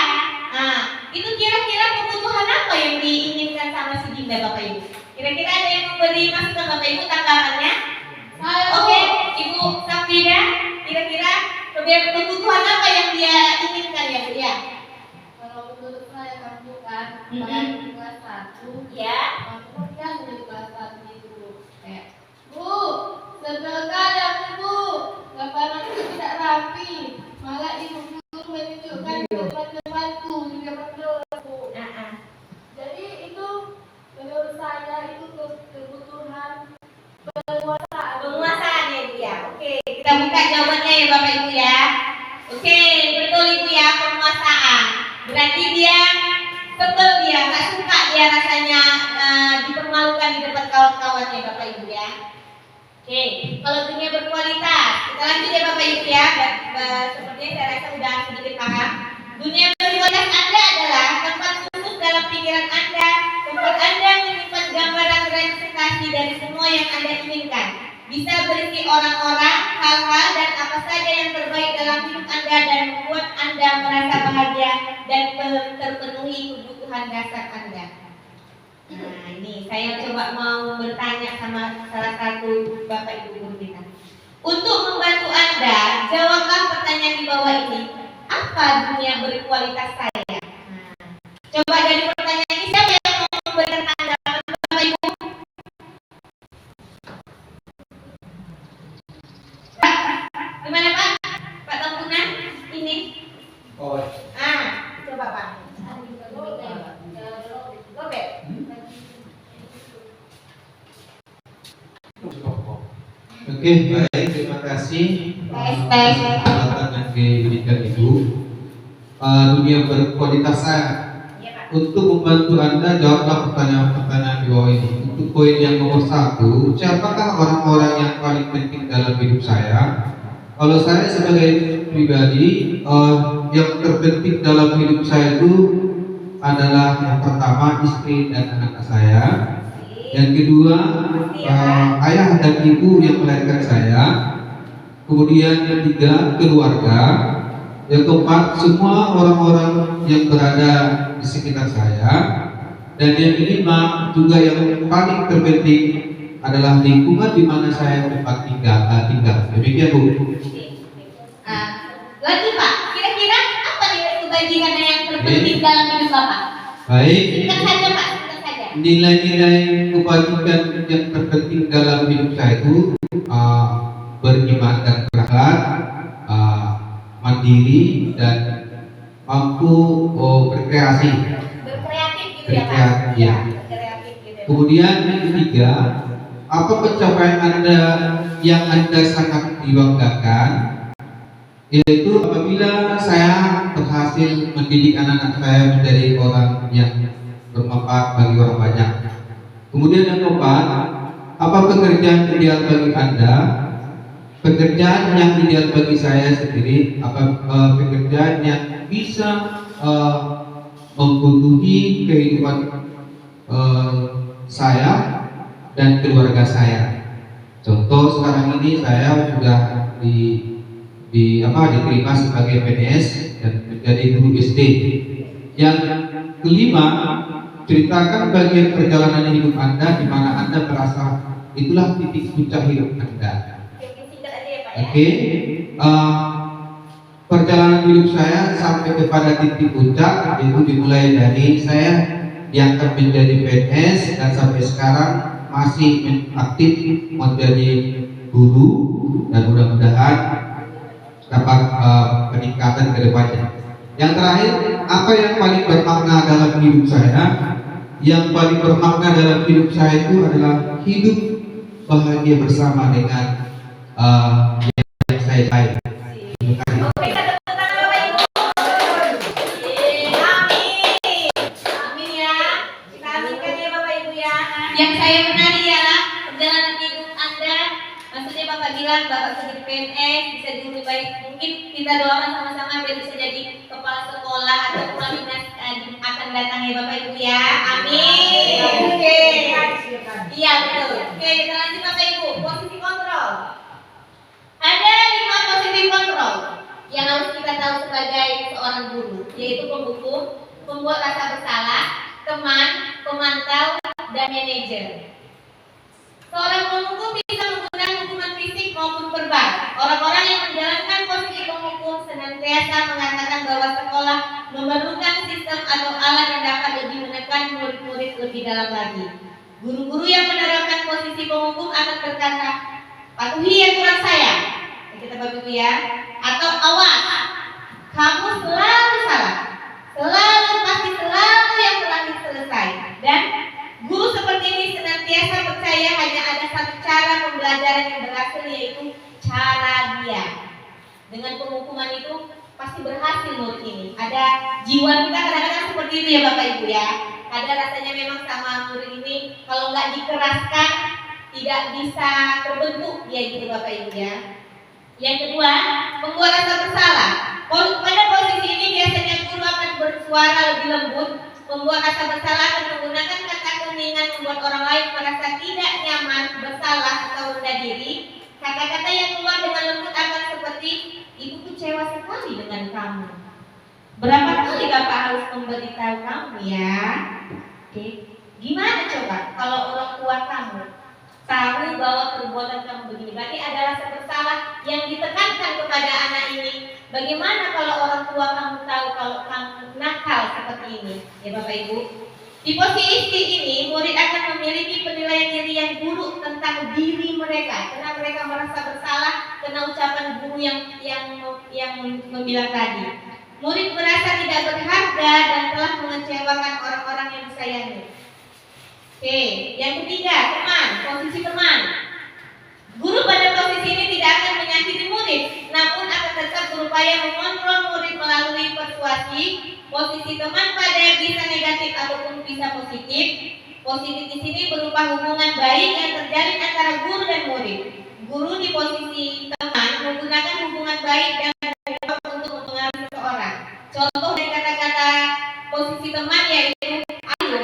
Nah, itu kira-kira kebutuhan apa yang diinginkan sama si Dinda Bapak Ibu? Kira-kira ada yang memberi masukan Bapak Ibu tanggapannya? Oke, Ibu Safira, kira-kira kebutuhan apa yang dia inginkan ya Bu ya? Kalau menurut saya kamu kan, di kelas 1, Ya. maksudnya di kelas 1 itu, kayak, Bu, sebelkan ya Bu, gambaran itu tidak rapi, malah ibu guru menunjukkan ke teman-temanku juga menurutku. Jadi itu menurut saya itu kebutuhan Penguasaan ya Bu ya. Oke, kita buka jawabannya ya Bapak Ibu ya. Oke, betul Ibu ya, penguasaan. Berarti dia sebel, dia nggak suka dia rasanya dipermalukan di depan kawan-kawannya Bapak Ibu ya. Oke, kalau dunia berkualitas, kita lanjut ya Bapak Ibu ya. Sepertinya saya rasa sudah sedikit paham. Dunia berkualitas Anda adalah tempat khusus dalam pikiran Anda, tempat Anda menyimpan gambaran representasi dari semua yang Anda inginkan. Bisa berisi orang-orang, hal-hal, dan apa saja yang terbaik dalam hidup Anda dan membuat Anda merasa bahagia dan terpenuhi kebutuhan dasar Anda. Nah, ini saya coba mau bertanya sama salah satu Bapak Ibu guru kita. Untuk membantu Anda, jawablah pertanyaan di bawah ini. Apa dunia berkualitas saya? Nah, coba dari pertanyaan ini siapa yang mau memberikan tanggapan Bapak Ibu? Pak, gimana Pak? Pak Tambunan? Ini? Oh, Coba Pak. Robert. Oke, baik, terima kasih Tes. kesempatan yang diberikan Ibu. Dunia berkualitas saya. Iya Pak. Untuk membantu Anda, jawablah pertanyaan-pertanyaan di bawah ini. Untuk poin yang nomor 1, siapakah orang-orang yang paling penting dalam hidup saya? Kalau saya sebagai pribadi, yang terpenting dalam hidup saya itu adalah yang pertama istri dan anak saya. Yang kedua, ayah dan ibu yang melahirkan saya. Kemudian yang ketiga, keluarga. Yang keempat, semua orang-orang yang berada di sekitar saya. Dan yang kelima, juga yang paling terpenting adalah lingkungan di mana saya tempat tinggal. Demikian Bu. Lagi Pak, kira-kira apa nilai kebajikan yang terpenting dalam hidup Bapak? Baik. Singkat saja Pak, singkat saja. Nilai-nilai kebajikan yang terpenting dalam hidup saya itu beriman dan berakhlak, mandiri dan mampu berkreasi. Berkreatif gitu ya Pak. Berkreatif, ya. Berkreatif gitu. Kemudian yang ketiga, apa pencapaian Anda yang Anda sangat dibanggakan? Yaitu apabila saya berhasil mendidik anak-anak saya menjadi orang yang bermanfaat bagi orang banyak. Kemudian yang keempat, apa pekerjaan ideal bagi Anda? Pekerjaan yang ideal bagi saya sendiri, apa pekerjaan yang bisa membutuhi kehidupan saya dan keluarga saya. Contoh sekarang ini saya sudah diterima sebagai PNS dan menjadi guru SD. Yang kelima, ceritakan bagian perjalanan hidup Anda di mana Anda merasa itulah titik puncak hidup Anda. Singkat aja ya Pak ya. Oke, perjalanan hidup saya sampai kepada titik puncak itu dimulai dari saya diangkat menjadi PNS dan sampai sekarang masih aktif menjadi guru dan mudah-mudahan dapat peningkatan ke depannya. Yang terakhir, apa yang paling bermakna dalam hidup saya? Yang paling bermakna dalam hidup saya itu adalah hidup bahagia bersama dengan yang saya sayang. Terima kasih. Oke, kita tepuk tangan Bapak Ibu. Yang saya menari ialah perjalanan hidup Anda. Maksudnya Bapak bilang Bapak bisa jadi PNS, bisa jadi lebih baik. Mungkin kita doakan sama-sama biar bisa jadi kepala sekolah atau kepala dinas akan datang ya Bapak Ibu ya. Amin. Oke. Iya betul. Oke, kita lanjut Bapak Ibu. Posisi kontrol. Ada 5 posisi kontrol yang harus kita tahu sebagai seorang guru, yaitu penghukum, pembuat rasa bersalah, teman, pemantau, dan manajer. Seorang penghukum bisa menggunakan hukuman fisik maupun verbal. Orang-orang yang menjalankan posisi penghukum senantiasa mengatakan bahwa sekolah memerlukan sistem atau alat yang dapat lebih menekan murid-murid lebih dalam lagi. Guru-guru yang menerapkan posisi penghukum akan berkata, patuhi aturan saya, kita Bapak Ibu ya, atau awas, kamu selalu salah, pasti selalu yang terakhir selesai. Dan guru seperti ini senantiasa percaya hanya ada satu cara pembelajaran yang berhasil, yaitu cara dia. Dengan penghukuman itu pasti berhasil murid ini. Ada jiwa kita kadang-kadang seperti itu ya Bapak Ibu ya. Ada rasanya memang sama murid ini kalau nggak dikeraskan tidak bisa terbentuk ya gitu Bapak Ibu ya. Yang kedua, membuat rasa bersalah. Pada posisi ini biasanya guru akan bersuara lebih lembut. Membuat rasa bersalah akan menggunakan kata kuningan membuat orang lain merasa tidak nyaman, bersalah atau rendah diri. Kata-kata yang keluar dengan lembut akan seperti, ibu kecewa sekali dengan kamu. Berapa kali Bapak harus memberitahu kamu ya? Oke. Gimana coba kalau orang tua kamu tahu bahwa perbuatan kamu begini? Berarti ada rasa bersalah yang ditekankan kepada anak ini. Bagaimana kalau orang tua kamu tahu kalau kamu nakal seperti ini? Ya Bapak Ibu, di posisi ini murid akan memiliki penilaian diri yang buruk tentang diri mereka karena mereka merasa bersalah karena ucapan guru yang membilang tadi. Murid merasa tidak berharga dan telah mengecewakan orang-orang yang disayangi. Oke, yang ketiga, teman, posisi teman. Guru pada posisi ini tidak akan menyakiti murid, namun akan tetap berupaya mengontrol murid melalui persuasi. Posisi teman pada bisa negatif ataupun bisa positif. Positif di sini berupa hubungan baik yang terjalin antara guru dan murid. Guru di posisi teman menggunakan hubungan baik dan untuk mempengaruhi seseorang. Contoh dari kata-kata posisi teman yaitu, ayo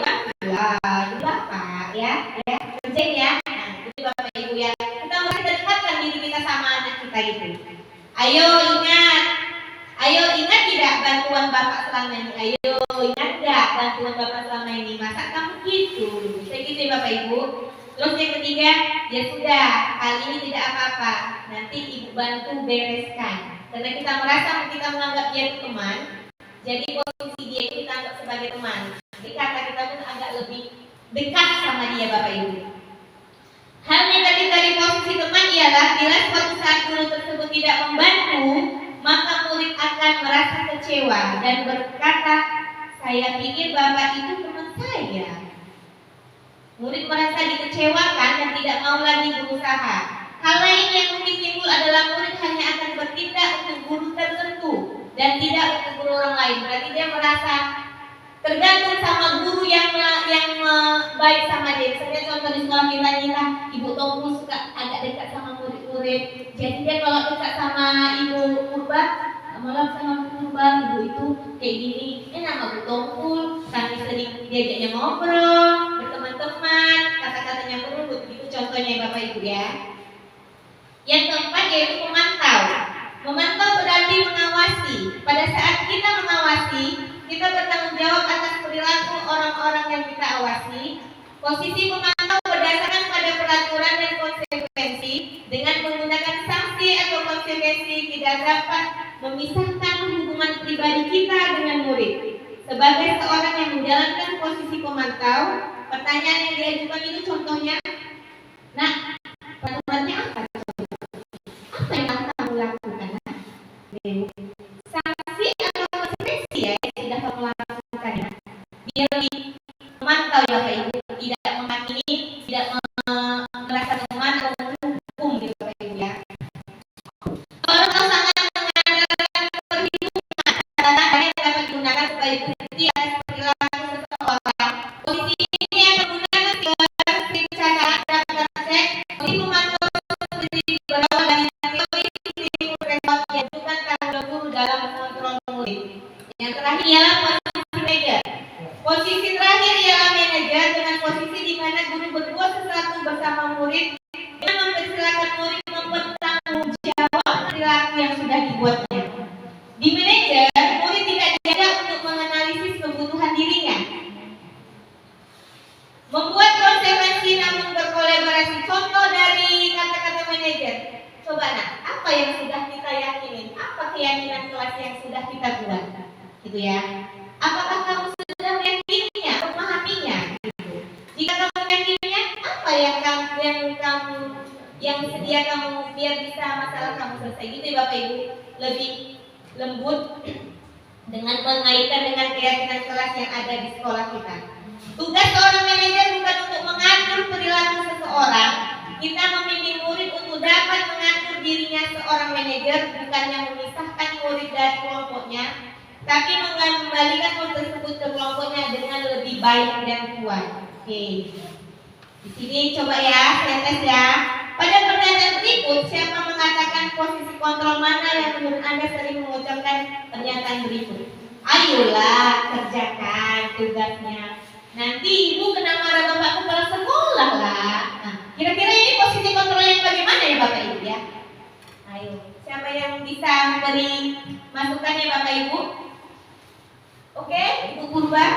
Bapak, ya, kerjain ya. Nah, itu Bapak Ibu ya. Kita mesti dekatkan diri kita sama anak kita itu. Ayo ingat tidak bantuan Bapak selama ini? Ayo ingat tidak bantuan Bapak selama ini? Masa kamu gitu? Bisa gitu ya Bapak Ibu. Terus yang ketiga, ya sudah, kali ini tidak apa-apa. Nanti Ibu bantu bereskan. Karena kita merasa kita menganggap dia itu teman, jadi posisi dia itu kita anggap sebagai teman. Jadi kata kita pun agak lebih dekat sama dia Bapak Ibu. Hal negatif dari posisi teman ialah bila suatu saat guru tersebut tidak membantu, maka murid akan merasa kecewa dan berkata, saya pikir Bapak itu teman saya. Murid merasa dikecewakan dan tidak mau lagi berusaha. Hal lain yang mungkin timbul adalah murid hanya akan bertindak untuk guru tertentu dan tidak untuk guru orang lain. Berarti dia merasa tergantung sama guru yang baik sama dia. Misalnya contoh di sekolah kita Ibu Tongku suka agak dekat sama murid-murid. Jadi dia kalau dekat sama Ibu Purba, malah sama Bu Purba, Ibu itu kayak gini. Nama Bu Tongku, kami sering diajaknya ngobrol, berteman-teman, kata-katanya berubah. Itu contohnya Bapak Ibu ya. Yang keempat yaitu memantau. Memantau berarti mengawasi. Pada saat kita mengawasi, kita bertanggung jawab atas perilaku orang-orang yang kita awasi. Posisi memantau berdasarkan pada peraturan dan konsekuensi. Dengan menggunakan sanksi atau konsekuensi tidak dapat memisahkan hubungan pribadi kita dengan murid. Sebagai seorang yang menjalankan posisi pemantau, pertanyaan yang diajukan itu contohnya, nah, peraturannya apa? Apa yang kamu lakukan? Sanksi atau konsekuensi ya yang sudah kamu lakukan ya. Biar memantau ya Bapak Ibu, tidak menghakimi, tidak merasa teman atau menghukum gitu Bapak Ibu ya. Orang sangat mengandalkan perhitungan karena yang dapat digunakan supaya bukti atas perilaku seseorang. Posisi ini yang menggunakan apa yang sedia kamu biar bisa masalah kamu selesai gitu ya Bapak Ibu, lebih lembut dengan mengaitkan dengan keyakinan kelas yang ada di sekolah kita. Tugas seorang manajer bukan untuk mengatur perilaku seseorang. Kita membimbing murid untuk dapat mengatur dirinya seorang manajer, bukannya memisahkan murid dari kelompoknya, tapi mengembalikan murid tersebut ke kelompoknya dengan lebih baik dan kuat. Oke. Di sini coba ya, saya tes ya. Pada pernyataan berikut, siapa mengatakan posisi kontrol mana yang menurut Anda sering mengucapkan pernyataan berikut? Ayolah, kerjakan tugasnya. Nanti ibu kena marah bapak kepala sekolah lah. Nah, kira-kira ini posisi kontrol yang bagaimana ya Bapak Ibu ya? Ayo, siapa yang bisa memberi masukan ya Bapak Ibu? Oke, Ibu Purba.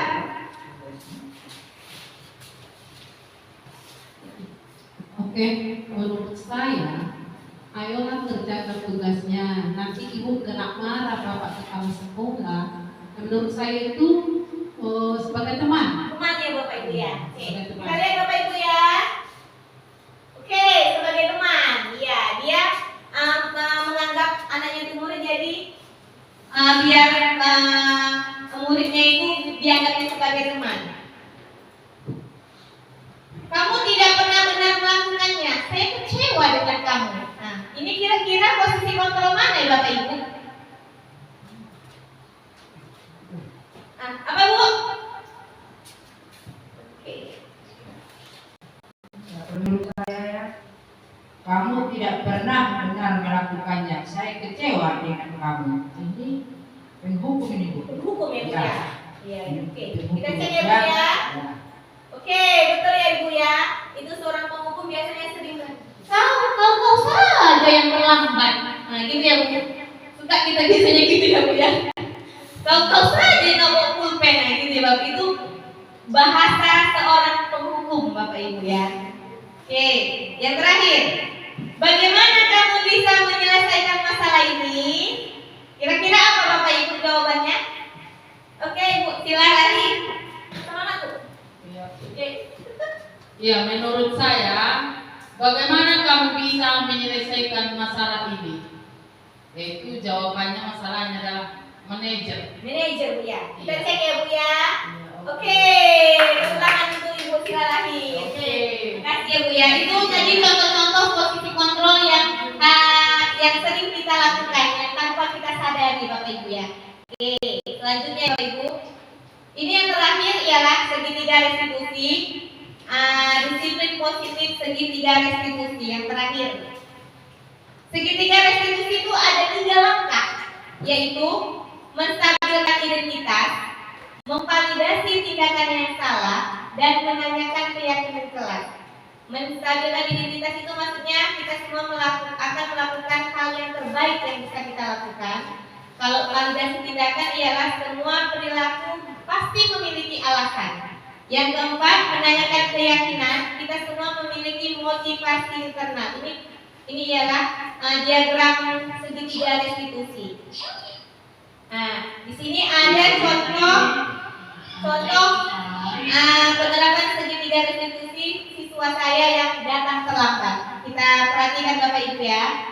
Oke, menurut saya, ayolah kerjakan tugasnya. Nanti ibu kena marah bapak kepala sekolah. Menurut saya itu sebagai teman. Teman ya Bapak Ibu ya. Oke. Sebagai teman. Kita lihat Bapak Ibu ya. Oke, sebagai teman. Ya, dia menganggap anaknya itu murid, jadi biar muridnya itu dianggapnya sebagai teman. Kamu tidak pernah benar melakukannya. Saya kecewa dengan kamu. Nah, ini kira-kira posisi kontrol mana ya Bapak Ibu? Apa Bu? Oke. Menurut saya ya, kamu tidak pernah benar melakukannya. Saya kecewa dengan kamu. Ini penghukum ini Bu. Hukum ya Bu ya. Iya, oke. Kita cek ya Bu Ya. ya. Oke, betul ya Ibu ya. Itu seorang penghukum biasanya sering kau saja yang terlambat. Nah, gitu ya Bu. Suka kita biasanya gitu ya Bu ya. Kau saja yang bawa pulpen, nah gitu ya Bapak. Itu bahasa seorang penghukum Bapak Ibu ya. Oke, yang terakhir. Bagaimana kamu bisa menyelesaikan masalah ini? Kira-kira apa Bapak Ibu jawabannya? Oke, Bu, silakan. Semangat Bu. Oke. Ya, menurut saya, bagaimana kamu bisa menyelesaikan masalah ini? Itu jawabannya masalahnya adalah manajer. Manajer Bu ya. Kita cek ya Bu ya. Oke, silakan itu Ibu Silalahi. Oke. Terima kasih ya Bu ya. Itu tadi contoh-contoh posisi kontrol yang sering kita lakukan yang tanpa kita sadari Bapak Ibu ya. Oke, selanjutnya Bapak Ibu. Ini yang terakhir ialah segitiga restitusi. Disiplin positif segitiga restitusi yang terakhir. Segitiga restitusi itu ada 3 langkah, yaitu menstabilkan identitas, memvalidasi tindakan yang salah, dan menanyakan keyakinan kelas. Menstabilkan identitas itu maksudnya kita semua akan melakukan hal yang terbaik yang bisa kita lakukan. Kalau validasi tindakan ialah semua perilaku pasti memiliki alasan. Yang keempat, menanyakan keyakinan, kita semua memiliki motivasi internal. Ini ialah diagram segitiga restitusi. Nah, di sini ada contoh penerapan segitiga restitusi siswa saya yang datang terlambat. Kita perhatikan Bapak Ibu ya.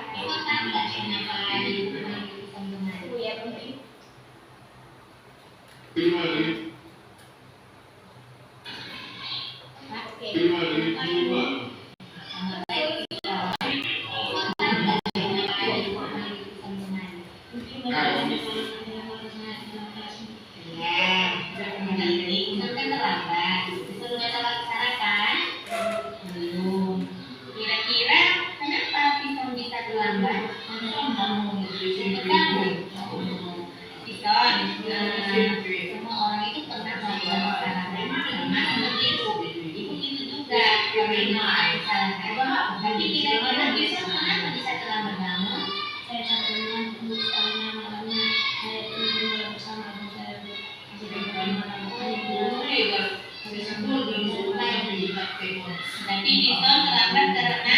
Ibu ya, penting. Oke. Kira-kira kenapa Pison bisa terlambat? Pison, semua orang itu pernah melakukan kesalahan. Memang begitu. Ibu itu juga pernah kesalahan. Tapi kira-kira Pison kenapa bisa terlambat namun? Saya satu dengan misalnya karena saya ingin bersama dan saya Nanti Pison terlambat karena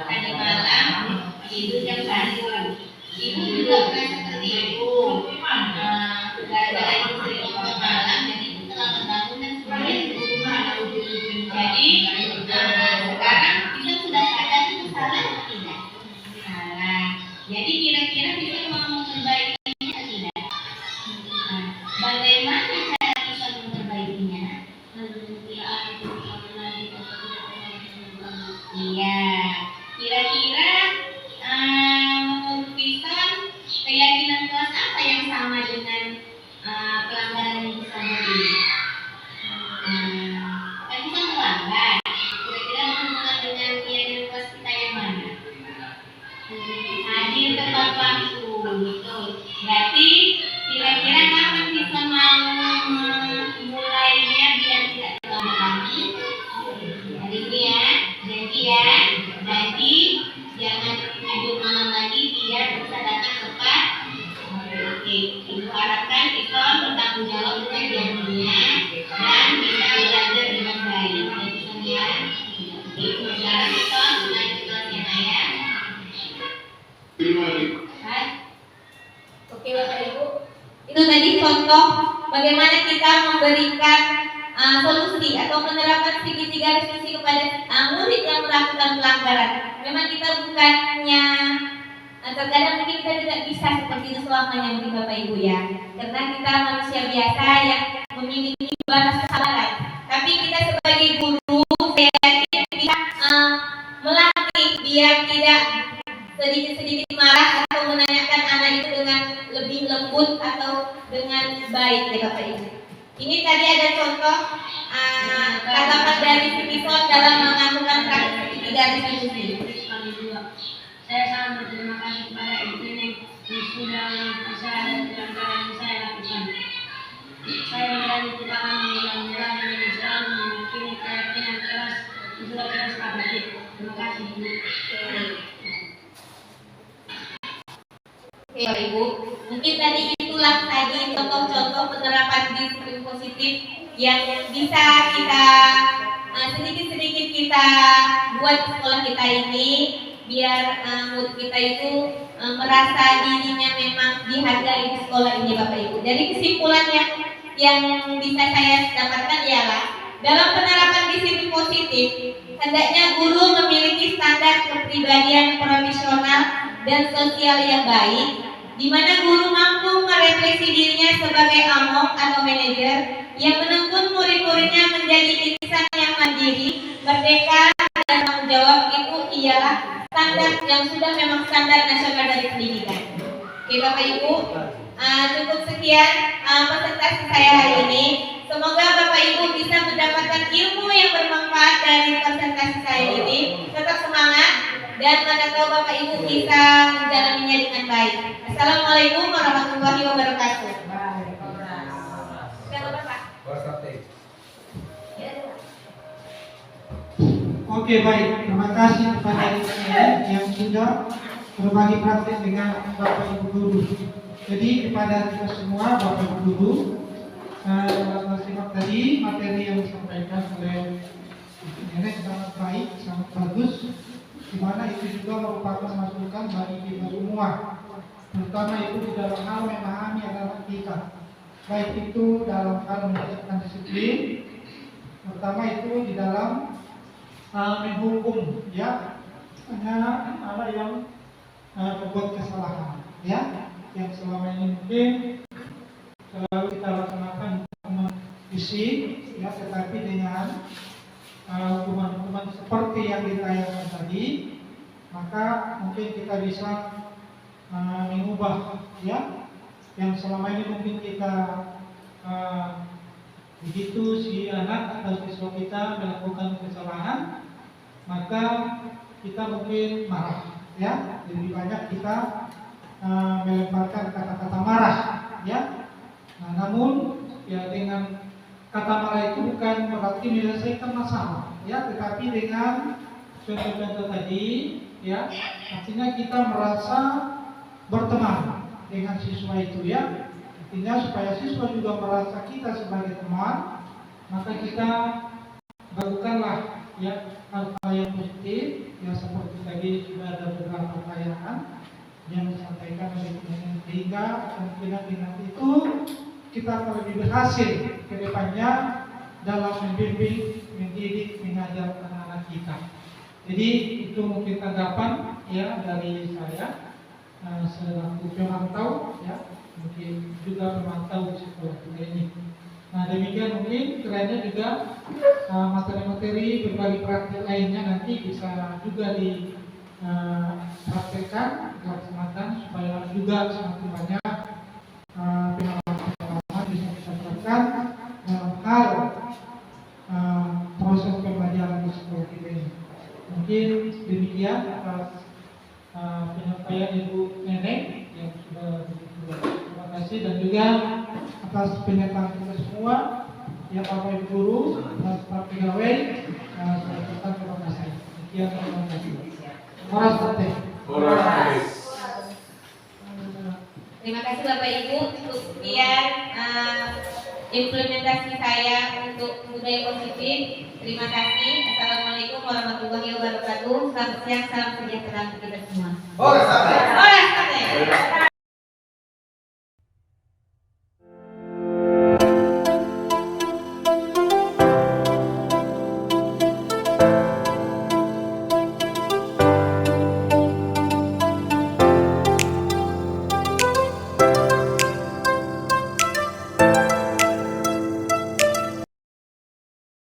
tadi malam tidur jam 1. Ibu juga pernah seperti itu. Gara-gara ibu sering ngomong malam, jadi ibu terlambat bangun dan semuanya jadi sekarang Itu sekarang kita lanjut kelasnya ya. Hai. Oke Bapak Ibu, itu tadi contoh bagaimana kita memberikan solusi atau menerapkan segitiga diskusi kepada murid yang melakukan pelanggaran. Memang kita bukannya terkadang mungkin kita tidak bisa seperti itu selamanya mungkin Bapak Ibu ya, karena kita manusia biasa yang memiliki batas kesabaran. Tapi kita sebagai guru saya yakin bisa melatih biar tidak sedikit-sedikit marah atau menanyakan anak itu dengan lebih lembut atau dengan baik ya Bapak Ibu. Ini tadi ada contoh tanggapan dari Simpson dalam melakukan praktik segitiga diskusi. Saya sangat berterima kasih kepada ibu ini yang sudah mengingatkan saya dan pelanggaran yang saya lakukan. Saya berani tidak akan mengulang-ulang dan selalu memiliki keyakinan keras yang sudah keras abadi. Terima kasih ibu. Oke Bapak Ibu, mungkin tadi itulah tadi contoh-contoh penerapan disiplin positif yang bisa kita sedikit-sedikit kita buat di sekolah kita ini, biar murid kita itu merasa dirinya memang dihargai di sekolah ini Bapak Ibu. Jadi kesimpulannya yang bisa saya dapatkan ialah dalam penerapan disiplin positif, hendaknya guru memiliki standar kepribadian profesional dan sosial yang baik, di mana guru mampu merefleksi dirinya sebagai among atau manajer yang menuntun murid-muridnya menjadi insan yang mandiri, merdeka, dan tanggung jawab. Itu ialah standar yang sudah memang standar nasional dari pendidikan. Oke Bapak Ibu, cukup sekian presentasi saya hari ini. Semoga Bapak Ibu bisa mendapatkan ilmu yang bermanfaat dari presentasi saya ini. Tetap semangat dan mana tahu Bapak Ibu bisa menjalaninya dengan baik. Assalamualaikum warahmatullahi wabarakatuh. Oke, baik. Terima kasih kepada yang sudah berbagi praktik dengan Bapak Ibu guru. Jadi kepada kita semua Bapak Ibu guru, simak tadi materi yang disampaikan oleh Nenek sangat baik, sangat bagus. Di mana itu juga merupakan masukan bagi kita semua, terutama itu di dalam hal memahami anak kita, baik itu dalam hal menegakkan disiplin, terutama itu di dalam menghukum ya anak yang berbuat kesalahan ya, yang selama ini mungkin selalu kita laksanakan hukuman fisik ya, tetapi dengan hukuman-hukuman seperti yang ditayangkan tadi, maka mungkin kita bisa mengubah ya, yang selama ini mungkin kita begitu si anak atau siswa kita melakukan kesalahan, maka kita mungkin marah ya, lebih banyak kita melemparkan kata-kata marah ya. Nah, namun ya dengan kata marah itu bukan berarti menyelesaikan masalah ya, tetapi dengan contoh-contoh tadi ya, artinya kita merasa berteman dengan siswa itu ya. Artinya supaya siswa juga merasa kita sebagai teman, maka kita lakukanlah ya hal-hal yang positif ya, seperti tadi sudah ada beberapa tayangan yang disampaikan oleh teman-teman, sehingga kemungkinan dengan itu kita akan lebih berhasil ke depannya dalam membimbing, mendidik, mengajar anak-anak kita. Jadi itu mungkin tanggapan ya dari saya selaku pemantau ya, mungkin juga pemantau di sekolah kita ini. Nah demikian, mungkin kerennya juga materi-materi berbagai praktik lainnya nanti bisa juga dipraktekkan, dilaksanakan supaya juga semakin banyak pengalaman bisa kita terapkan dalam hal proses pembelajaran di sekolah kita ini. Mungkin demikian atas penyampaian Ibu Nenek yang sudah begitu. Terima kasih, dan juga atas pernyataan kita semua ya Bapak Ibu guru dan staf pegawai, saya ucapkan terima kasih. Sekian, terima kasih. Moras Tete. Terima kasih Bapak Ibu. Cukup sekian implementasi saya untuk budaya positif. Terima kasih. Assalamualaikum warahmatullahi wabarakatuh. Selamat siang, salam sejahtera untuk kita semua. Horas Sate. Horas Sate.